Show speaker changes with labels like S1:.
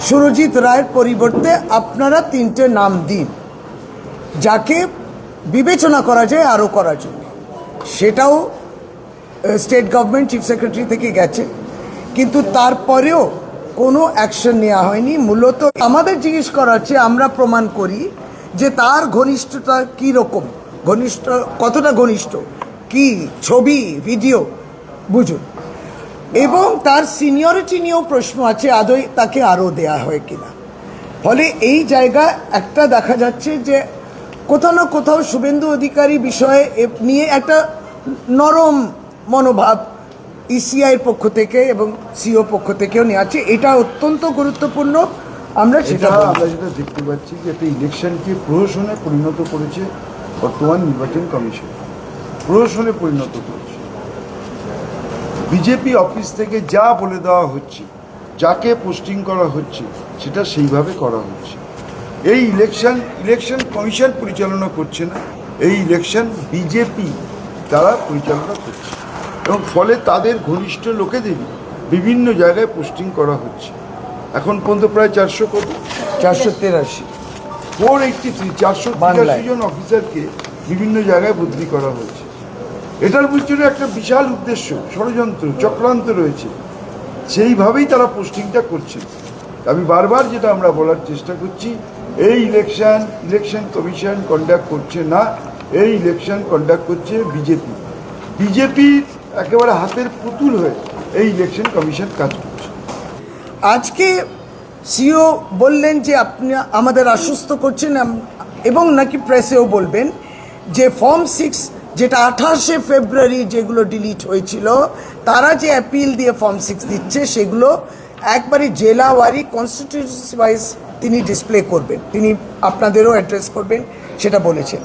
S1: সুরজিৎ রায়ের পরিবর্তে আপনারা তিনটে নাম দিন যাকে বিবেচনা করা যায় আরও করার জন্য। সেটাও স্টেট গভর্নমেন্ট চিফ সেক্রেটারি থেকে গেছে, কিন্তু তারপরেও কোনো অ্যাকশন নেওয়া হয়নি। মূলত আমাদের জিজ্ঞেস করা হচ্ছে আমরা প্রমাণ করি যে তার ঘনিষ্ঠতা কী রকম, ঘনিষ্ঠ কতটা ঘনিষ্ঠ, কি ছবি ভিডিও বুঝুন, এবং তার সিনিয়রিটি নিয়েও প্রশ্ন আছে আদৌ তাকে আরও দেয়া হয় কিনা। ফলে এই জায়গা একটা দেখা যাচ্ছে যে কোথাও না কোথাও শুভেন্দু অধিকারী বিষয়ে নিয়ে একটা নরম মনোভাব ইসিআইয়ের পক্ষ থেকে এবং সিও পক্ষ থেকেও নেওয়া আছে। এটা অত্যন্ত গুরুত্বপূর্ণ। আমরা যেটা
S2: দেখতে পাচ্ছি যে একটা ইলেকশনকে প্রহসনে পরিণত করেছে বর্তমান নির্বাচন কমিশন, প্রহসনে পরিণত করেছে। বিজেপি অফিস থেকে যা বলে দেওয়া হচ্ছে, যাকে পোস্টিং করা হচ্ছে সেটা সেইভাবে করা হচ্ছে। এই ইলেকশন কমিশন পরিচালনা করছে না, এই ইলেকশন বিজেপি তারা পরিচালনা করছে, এবং ফলে তাদের ঘনিষ্ঠ লোকেদেরই বিভিন্ন জায়গায় পোস্টিং করা হচ্ছে। এখন পর্যন্ত প্রায়
S1: 483
S2: 483 জন অফিসারকে বিভিন্ন জায়গায় বদলি করা হয়েছে। এটার পিছনে একটা বিশাল উদ্দেশ্য, ষড়যন্ত্র, চক্রান্ত রয়েছে। সেইভাবেই তারা পোস্টিংটা করছে। আমি বারবার যেটা আমরা বলার চেষ্টা করছি, এই ইলেকশন কমিশন কন্ডাক্ট করছে না, এই ইলেকশন কন্ডাক্ট করছে বিজেপি। বিজেপির একেবারে হাতের পুতুল হয়ে এই ইলেকশন কমিশন কাজ করছে।
S1: আজকে সিও বললেন যে আপনি আমাদের আশ্বস্ত করছেন এবং নাকি প্রেসেও বলবেন যে ফর্ম 6 যেটা 28শে ফেব্রুয়ারি যেগুলো ডিলিট হয়েছিল, তারা যে অ্যাপিল দিয়ে ফর্ম 6 দিচ্ছে সেগুলো একবারে জেলাওয়ারি কনস্টিটিউয়েন্সি ওয়াইজ তিনি ডিসপ্লে করবেন, তিনি আপনাদেরও অ্যাড্রেস করবেন সেটা বলেছেন।